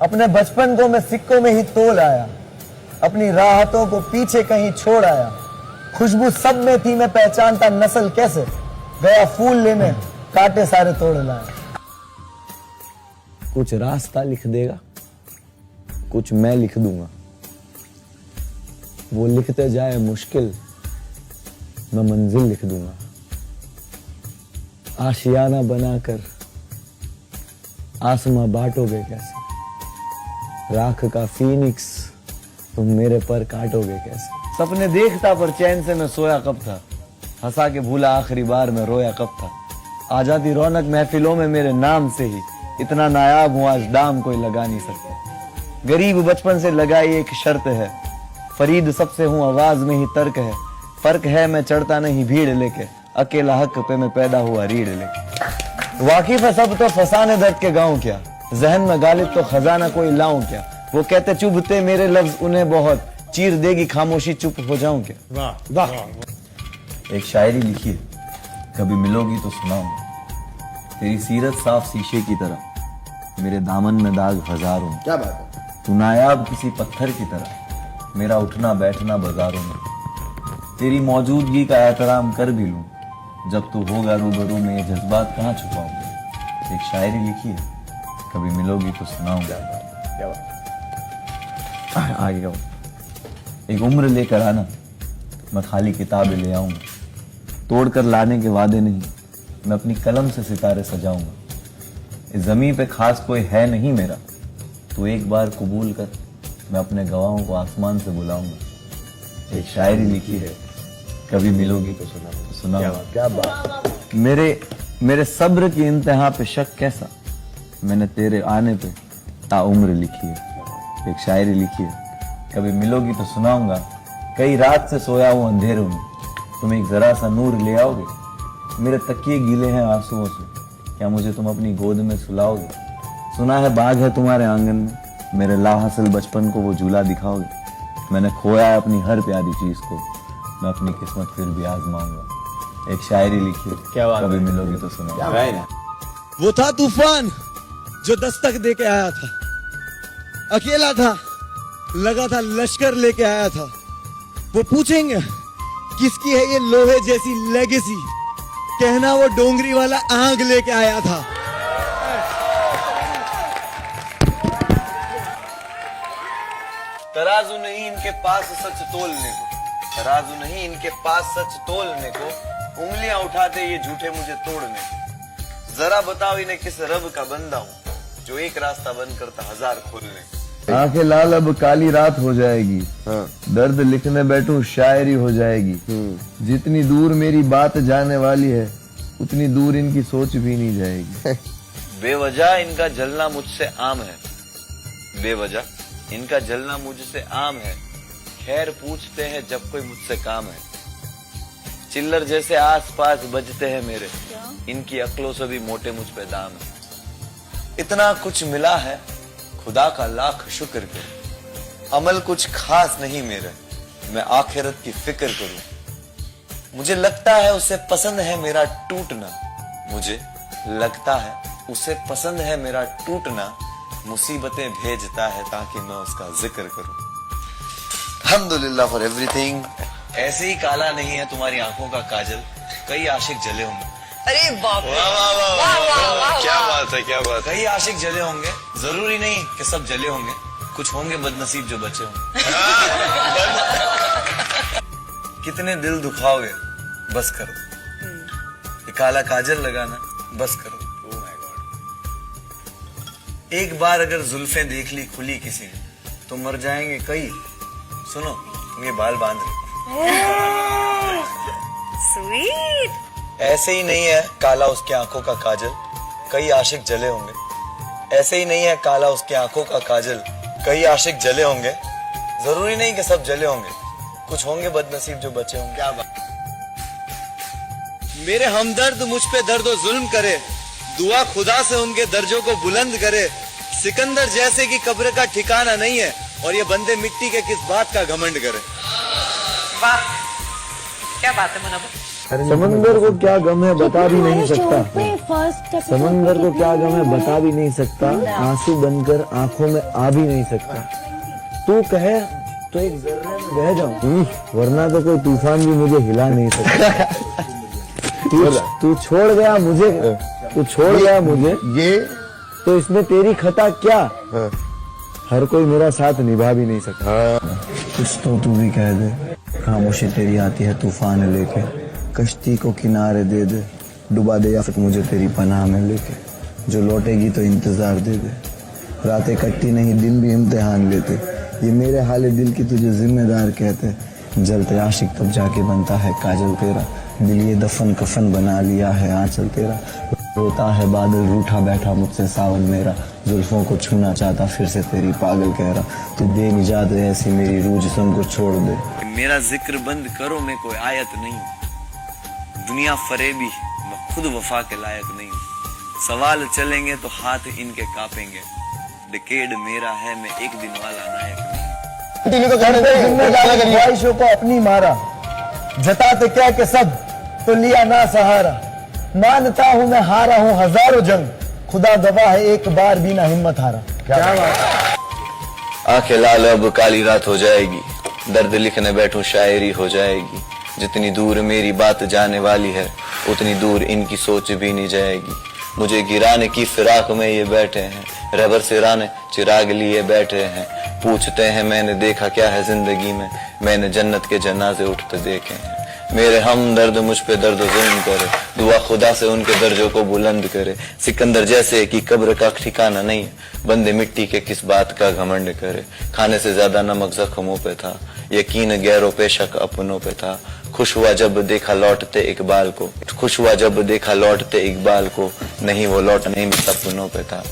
अपने बचपन को मैं सिक्कों में ही तोल आया, अपनी राहतों को पीछे कहीं छोड़ आया। खुशबू सब में थी, मैं पहचानता नस्ल कैसे, गया फूल लेने कांटे सारे तोड़ लाया। कुछ रास्ता लिख देगा, कुछ मैं लिख दूंगा, वो लिखते जाए मुश्किल, मैं मंजिल लिख दूंगा। आशियाना बनाकर आसमां बांटोगे कैसे, राख का फीनिक्स तुम मेरे पर काटोगे कैसे। सपने देखता पर चैन से मैं सोया कब था, हंसा के भूला आखिरी बार मैं रोया कब था। आ जाती रौनक महफिलों में मेरे नाम से ही, इतना नायाब हूं आज दाम कोई लगा नहीं सकता। गरीब बचपन से लगाई एक शर्त है, फरीद सबसे हूं आवाज में ही तर्क है। फर्क है मैं चढ़ता नहीं भीड़ लेके, अकेला हक पे मैं पैदा हुआ रीढ़ लेके। वाकिफ है सब तो फसाने दर्द के गाँव क्या, जहन में गालिब तो खजाना कोई लाऊं क्या। वो कहते चुभते मेरे लफ्ज उन्हें बहुत, चीर देगी खामोशी चुप हो जाऊं क्या। वाह वाह। एक शायरी लिखी है, कभी मिलोगी तो सुनाऊंगा। तेरी सीरत साफ शीशे की तरह, मेरे दामन में दाग हजारों। क्या बात है। तू नायाब किसी पत्थर की तरह, मेरा उठना बैठना बाजारों में। तेरी मौजूदगी का एहतराम कर भी लूं, जब तू होगा रूबरू में ये जज्बात कहाँ छुपाऊंगा। एक शायरी लिखी है, कभी मिलोगी तो सुनाऊंगा। क्या बात। आगे का एक उम्र लेकर आना, मैं खाली किताबें ले आऊंगा। तोड़ कर लाने के वादे नहीं, मैं अपनी कलम से सितारे सजाऊंगा। इस जमीन पे खास कोई है नहीं मेरा, तो एक बार कबूल कर, मैं अपने गवाहों को आसमान से बुलाऊंगा। एक शायरी लिखी है, कभी मिलोगी तो सुनाऊंगा। क्या बात। मेरे सब्र की इंतहा पे शक कैसा, मैंने तेरे आने पे ताउम्र लिखी है। एक शायरी लिखी है, कभी मिलोगी तो सुनाऊंगा। कई रात से सोया हूं अंधेरों में, तुम एक जरा सा नूर ले आओगे। मेरे तकिए गीले हैं आंसुओं से, क्या मुझे तुम अपनी गोद में सुलाओगे। सुना है बाग है तुम्हारे आंगन में, मेरे लाहासिल बचपन को वो झूला दिखाओगे। मैंने खोया है अपनी हर प्यारी चीज को, मैं अपनी किस्मत फिर भी आजमाऊंगा। एक शायरी लिखी, क्या बात कभी है। मिलोगी तो सुनाऊंगा। वो था तूफान जो दस्तक दे के आया था, अकेला था, लगा था लश्कर लेके आया था। वो पूछेंगे किसकी है ये लोहे जैसी लेगेसी, कहना वो डोंगरी वाला आग लेके आया था। तराजू नहीं इनके पास सच तोलने को, तराजू नहीं इनके पास सच तोलने को, उंगलियां उठाते ये झूठे मुझे तोड़ने को। जरा बताओ इन्हें किस रब का बंदा हूँ, जो एक रास्ता बंद करता हजार खोलने को। आंखें लाल अब काली रात हो जाएगी, दर्द लिखने बैठूं शायरी हो जाएगी। जितनी दूर मेरी बात जाने वाली है, उतनी दूर इनकी सोच भी नहीं जाएगी। बेवजह इनका जलना मुझसे आम है, बेवजह इनका जलना मुझसे आम है। खैर पूछते हैं जब कोई मुझसे काम है। चिल्लर जैसे आसपास बजते हैं मेरे, इनकी अक्लों से भी मोटे मुझ पे दाम है। इतना कुछ मिला है खुदा का लाख शुक्र करूं, अमल कुछ खास नहीं मेरे, मैं आखिरत की फिक्र करूं। मुझे लगता है उसे पसंद है मेरा टूटना, मुझे लगता है उसे पसंद है मेरा टूटना। मुसीबतें भेजता है ताकि मैं उसका जिक्र करूं। अल्हम्दुलिल्लाह फॉर एवरीथिंग। ऐसे ही काला नहीं है तुम्हारी आंखों का काजल, कई आशिक जले होंगे। अरे बाप रे, वाह वाह वाह वाह, वाह, वाह, क्या वाह। बात है, क्या बात है। कई आशिक जले होंगे, जरूरी नहीं कि सब जले होंगे, कुछ होंगे बदनसीब जो बचे होंगे। कितने दिल दुखाओगे, बस कर दो। ये काला काजल लगाना बस कर दो। एक बार अगर जुल्फें देख ली खुली किसी ने, तो मर जाएंगे कई। सुनो ये बाल बांध लो। स्वीट। ऐसे ही नहीं है काला उसकी आंखों का काजल, कई आशिक जले होंगे। ऐसे ही नहीं है काला उसकी आंखों का काजल, कई आशिक जले होंगे। जरूरी नहीं कि सब जले होंगे, कुछ होंगे बदनसीब जो बचे होंगे। क्या बात। मेरे हमदर्द मुझ पे दर्द और जुल्म करे, दुआ खुदा से उनके दर्जों को बुलंद करे। सिकंदर जैसे की कब्र का ठिकाना नहीं है, और ये बंदे मिट्टी के किस बात का घमंड करे। वाह, क्या बात है मुनव्वर। समंदर को क्या गम है बता भी नहीं सकता, समंदर को क्या गम है बता भी नहीं सकता, आंसू बनकर आंखों में आ भी नहीं सकता। तू कहे तो एक जर्रे में बह जाऊं, वरना तो कोई तूफान भी मुझे हिला नहीं सकता। तू छोड़ गया मुझे, तू छोड़ गया मुझे, ये तो इसमें तेरी खता क्या? हर कोई मेरा साथ निभा भी नहीं सकता। कुछ तो तू भी कह दे, खामोशी तेरी आती है तूफान लेके, कश्ती को किनारे दे दे, डुबा दे या फिर मुझे तेरी पनाह में लेके, जो लौटेगी तो इंतजार दे दे, रातें कटती नहीं दिन भी इम्तिहान लेते, ये मेरे हाले दिल की तुझे जिम्मेदार कहते, जलते आशिक तब जाके बनता है काजल तेरा, दिल ये दफन कफन बना लिया है आंचल तेरा, रोता है बादल रूठा बैठा मुझसे सावन मेरा, जुल्फों को छूना चाहता फिर से तेरी पागल कह रहा, तू दे निजात ऐसी मेरी रूह जिस्म को छोड़ दे। मेरा जिक्र बंद करो, मैं कोई आयत नहीं हूँ, दुनिया फरेबी, मैं खुद वफा के लायक नहीं हूँ, सवाल चलेंगे तो हाथ इनके कांपेंगे, डिकेड मेरा है, मैं एक दिन वाला नायक नहीं हूँ। जिम्मेदारी ख्वाहिशों को अपनी मारा, जताते क्या के सब तो लिया ना सहारा, मानता हूँ मैं हारा हूँ हजारों जंग, खुदा गवाह है एक बार भी ना हिम्मत हारा। क्या बात। आंखें लाल अब काली रात हो जाएगी, दर्द लिखने बैठूं शायरी हो जाएगी, जितनी दूर मेरी बात जाने वाली है उतनी दूर इनकी सोच भी नहीं जाएगी, मुझे गिराने की फिराक में ये बैठे हैं, रबर सिराने चिराग लिए बैठे हैं, पूछते हैं मैंने देखा क्या है जिंदगी में, मैंने जन्नत के जनाजे उठते देखे हैं, मेरे हमदर्द मुझ पे दर्द जुल्म करे, दुआ खुदा से उनके दर्जों को बुलंद करे, सिकंदर जैसे कि कब्र का ठिकाना नहीं है, बंदे मिट्टी के किस बात का घमंड करे, खाने से ज्यादा नमक जख्मों पे था, यकीन गैरों पे शक अपनों पे था, खुश हुआ जब देखा लौटते इकबाल को, खुश हुआ जब देखा लौटते इकबाल को, नहीं वो लौट नहीं सपनों पे था,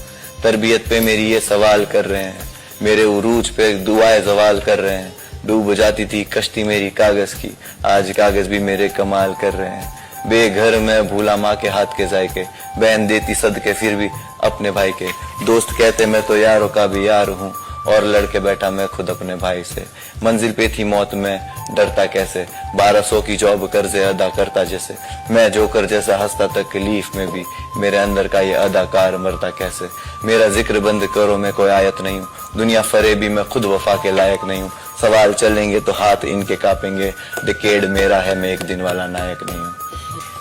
तरबियत पे मेरी ये सवाल कर रहे हैं, मेरे उरूज पे दुआएं जवाल कर रहे हैं, डूब जाती थी कश्ती मेरी कागज की, आज कागज भी मेरे कमाल कर रहे हैं, बेघर मैं भूला माँ के हाथ के जायके, बहन देती सदके फिर भी अपने भाई के, दोस्त कहते मैं तो यारों का भी यार हूँ, और लड़के बैठा मैं खुद अपने भाई से, मंजिल पे थी मौत में डरता कैसे, 1200 की जॉब कर्जे अदा करता जैसे, मैं जोकर जैसा हंसता तकलीफ में भी, मेरे अंदर का ये अदाकार मरता कैसे, मेरा जिक्र बंद करो मैं कोई आयत नहीं हूँ, दुनिया फरेबी मैं खुद वफा के लायक नहीं हूँ, सवाल चलेंगे तो हाथ इनके कांपेंगे, डिकेड मेरा है मैं एक दिन वाला नायक नहीं हूँ,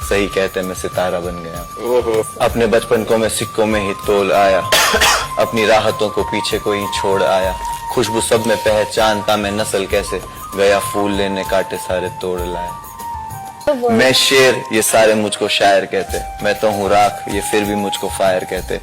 सही कहते मैं सितारा बन गया, अपने बचपन को मैं सिक्कों में ही तोल आया, अपनी राहतों को पीछे कोई छोड़ आया, खुशबू सब में पहचानता मैं नस्ल कैसे, गया फूल लेने काटे सारे तोड़ लाया, मैं शेर ये सारे मुझको शायर कहते, मैं तो हूँ राख ये फिर भी मुझको फायर कहते,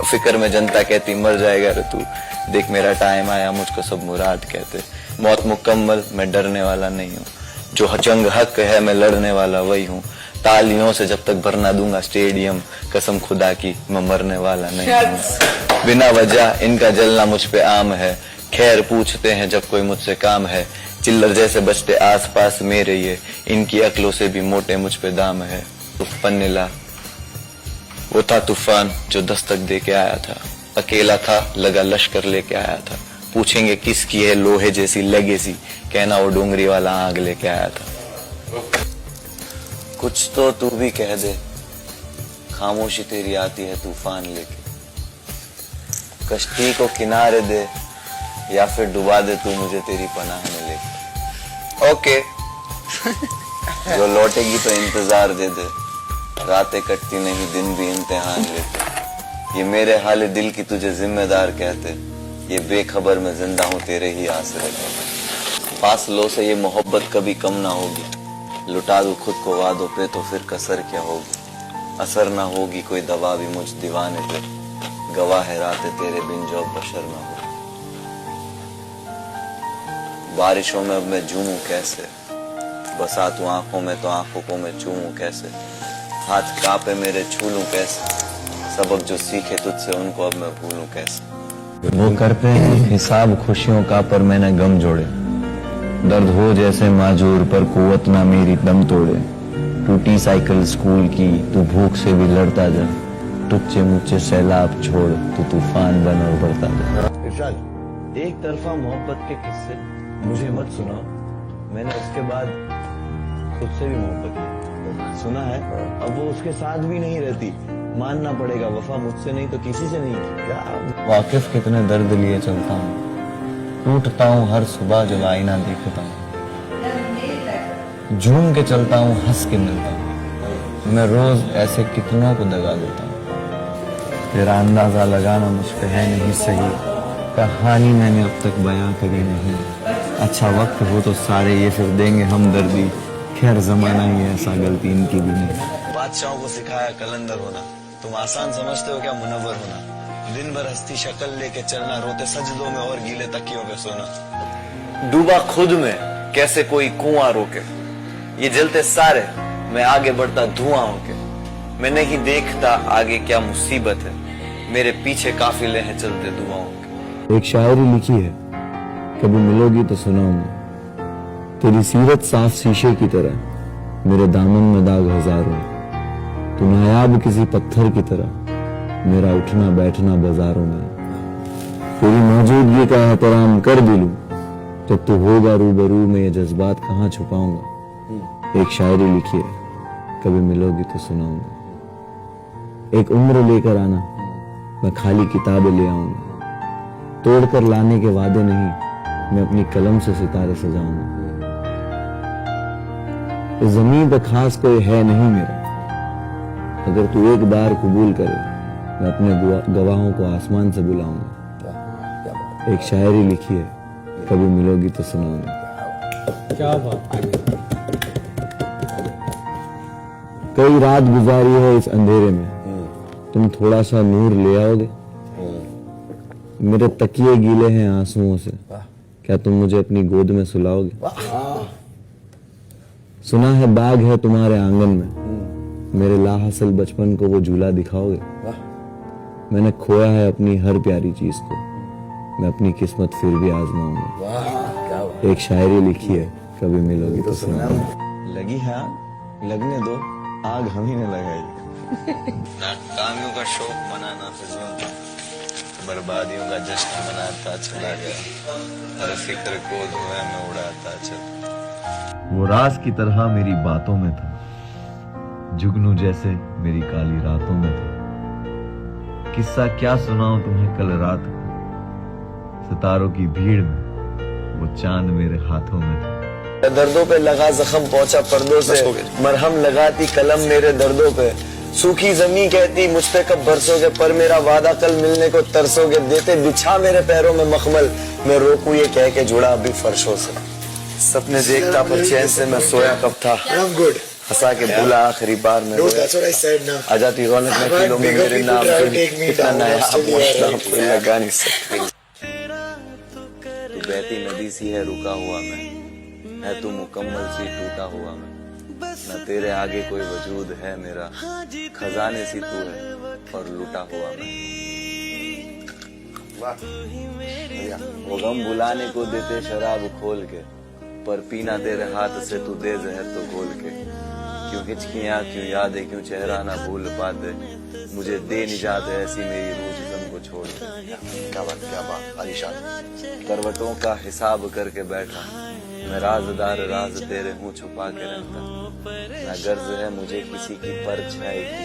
फिक्र में जनता कहती मर जाएगा रे तू, देख मेरा टाइम आया मुझको सब मुराद कहते, मौत मुकम्मल मैं डरने वाला नहीं हूँ, जो जंग हक है मैं लड़ने वाला वही हूँ, तालियों से जब तक भरना दूंगा स्टेडियम, कसम खुदा की मैं मरने वाला नहीं हूँ, बिना वजह इनका जलना मुझ पे आम है, खैर पूछते हैं जब कोई मुझसे काम है, चिल्लर जैसे बचते आसपास मेरे ये, इनकी अक्लों से भी मोटे मुझ पे दाम है, पन्नीला वो था तूफान जो दस्तक दे के आया था, अकेला था लगा लश्कर लेके आया था, पूछेंगे किसकी है लोहे जैसी लेगेसी, कहना वो डोंगरी वाला आग लेके आया था, कुछ तो तू भी कह दे, खामोशी तेरी आती है तूफान लेके, कश्ती को किनारे दे या फिर डुबा दे तू मुझे तेरी पनाह में लेके, ओके जो लौटेगी तो इंतजार दे दे, रातें कटती नहीं दिन भी इम्तिहान लेते, ये मेरे हाल दिल की तुझे जिम्मेदार कहते, ये बेखबर मैं जिंदा हूँ तेरे ही आसरे, फासलों से ये मोहब्बत कभी कम ना होगी, लुटा दूं खुद को वादों पे तो फिर कसर क्या होगी, असर ना होगी कोई दवा भी मुझ दीवाने पे, गवाह है रातें तेरे बिन जो बशर ना हो, बारिशों में अब मैं झूमूं कैसे, बसा तू आंखों में तो आंखों को मैं चूमूं कैसे, हाथ कांपे मेरे छू लूं कैसे, सबक जो सीखे तुझसे उनको अब मैं भूलूं कैसे, वो करते हैं हिसाब खुशियों का पर मैंने गम जोड़े, दर्द हो जैसे माजूर पर कुव्वत ना मेरी दम तोड़े, टूटी साइकिल स्कूल की तू भूख से भी लड़ता जा, टुच्चे मुच्चे सैलाब छोड़ तू तूफान बन और बढ़ता जा। इरशाद, एक तरफा मोहब्बत के किस्से मुझे मत सुनाओ, मैंने उसके बाद खुद से भी मोहब्बत की, सुना है अब वो उसके साथ भी नहीं रहती। मानना पड़ेगा वफा मुझसे नहीं तो किसी से नहीं की। क्या वाकिफ कितने दर्द लिए चलता हूँ, टूटता हूँ हर सुबह जब आईना देखता हूँ। झूम के चलता हूँ, हंस के मिलता हूँ, मैं रोज ऐसे कितनों को दगा देता हूँ। तेरा अंदाजा लगाना मुझ पे है नहीं सही, कहानी मैंने अब तक बयां करी नहीं। अच्छा वक्त हो तो सारे ये फिर देंगे हमदर्दी, खैर जमाना ही ऐसा, गलती इनकी भी नहीं। बादशाहों को सिखाया कलंदर होना, तुम आसान समझते हो क्या मुनव्वर होना। दिन भर हस्ती शक्ल लेके चलना, रोते सजदों में और गीले तकियों पे सोना। डूबा खुद में कैसे कोई कुआं रोके, ये जलते सारे मैं आगे बढ़ता धुआं होके। मैं नहीं देखता आगे क्या मुसीबत है, मेरे पीछे काफिले हैं चलते दुआओं के। एक शायरी लिखी है, कभी मिलोगी तो सुनाऊंगा। तेरी सीरत साफ शीशे की तरह, मेरे दामन में दाग हजारों। तू नायाब किसी पत्थर की तरह, मेरा उठना बैठना बाजारों में। तेरी मौजूदगी का एहतराम कर भी लूं, जब तू होगा रूबरू में ये जज्बात कहाँ छुपाऊंगा। एक शायरी लिखी है, कभी मिलोगी तो सुनाऊंगा। एक उम्र लेकर आना, मैं खाली किताबें ले आऊंगा। तोड़कर लाने के वादे नहीं, मैं अपनी कलम से सितारे सजाऊंगा। इस जमीन पे खास कोई है नहीं मेरा, अगर तू एक बार कबूल करे, मैं अपने गवाहों को आसमान से बुलाऊंगा। एक शायरी लिखी है, कभी मिलोगी तो सुनाऊंगा। क्या बात है। कई रात गुजारी है इस अंधेरे में, तुम थोड़ा सा नूर ले आओगे। मेरे तकिए गीले हैं आंसुओं से, क्या तुम मुझे अपनी गोद में सुलाओगे। सुना है बाग है तुम्हारे आंगन में, मेरे लाहासिल बचपन को वो झूला दिखाओगे। मैंने खोया है अपनी हर प्यारी चीज को, मैं अपनी किस्मत फिर भी आजमाऊंगा। एक शायरी लिखी है, कभी मिलोगी तो सुनाऊंगा। लगी है आग, लगने दो, आग हम ही ने लगाई। ना कामियों का शौक मनाना फिजूल था, बर्बादियों का जश्न मनाता चला गया, हर फिक्र को धुएं में उड़ाता चला। वो राज की तरह मेरी बातों में था, जुगनू जैसे मेरी काली रातों में था। किस्सा क्या सुनाऊं तुम्हें कल रात को, सितारों की भीड़ में वो चांद मेरे हाथों में था। दर्दों पे लगा जख्म पहुंचा पर्दों से, मरहम लगाती कलम मेरे दर्दों पे। सूखी जमीन कहती मुझ पे कब बरसोगे, पर मेरा वादा कल मिलने को तरसोगे। देते बिछा मेरे पैरों में मखमल, मैं रोकू ये कह के जुड़ा अभी फर्शों से। सपने देखता पर चैन से मैं सोया कब था, हंसा के भूला आखिरी बार में। आ जाती रौनक में किलों में मेरे नाम पे, इतना नया कोई लगा नहीं सकती। तू बहती नदी सी है रुका हुआ मैं, है तू मुकम्मल सी टूटा हुआ मैं। न तेरे आगे कोई वजूद है मेरा, खजाने सी तू है और लूटा हुआ मैं। वो गम बुलाने को देते शराब खोल के, पर पीना तेरे हाथ से तू दे जहर तो घोल के। क्यों हिचकियां क्यों यादें क्यों चेहरा ना भूल पाते, मुझे दे निजात ऐसी मेरी रूह जिस्म को छोड़ के। क्या बात आलिशान। करवटों का हिसाब करके बैठा, मैं राजदार राज तेरे हूँ छुपा के रहता। ना गर्ज है मुझे किसी की परछाई की,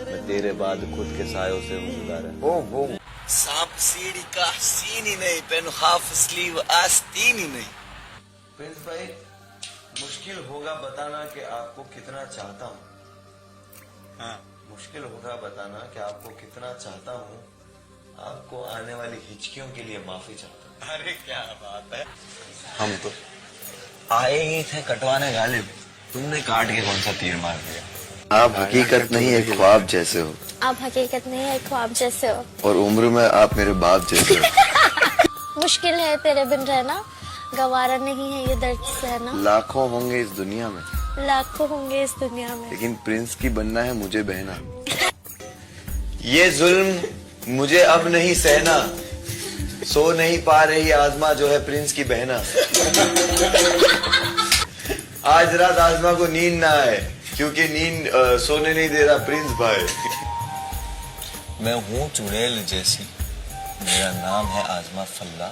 मैं तेरे बाद खुद के सायों से हूँ जुदा रहता। सांप सीढ़ी का सीन ही नहीं, पेन हाफ स्लीव आस्तीन ही नहीं। प्रिंस भाई मुश्किल होगा बताना कि आपको कितना चाहता हूँ। हाँ मुश्किल होगा बताना कि आपको कितना चाहता हूँ। आपको आने वाली हिचकियों के लिए माफी चाहता हूँ। अरे क्या बात है। हम तो आए ही थे कटवाने गालिब, तुमने काट के कौन सा तीर मार दिया। आप हकीकत नहीं एक ख्वाब जैसे हो, आप हकीकत नहीं है ख्वाब जैसे हो, और उम्र में आप मेरे बाप जैसे हो। मुश्किल है तेरे बिन रहना, गवारा नहीं है ये दर्द सहना। लाखों होंगे इस दुनिया में, लाखों होंगे इस दुनिया में, लेकिन प्रिंस की बनना है मुझे बहना। ये जुल्म मुझे अब नहीं सहना, सो नहीं पा रही आजमा जो है प्रिंस की बहना। आज रात आजमा को नींद ना आए, क्योंकि नींद सोने नहीं दे रहा प्रिंस भाई। मैं हूँ चुड़ैल जैसी, मेरा नाम है आजमा फल्ला।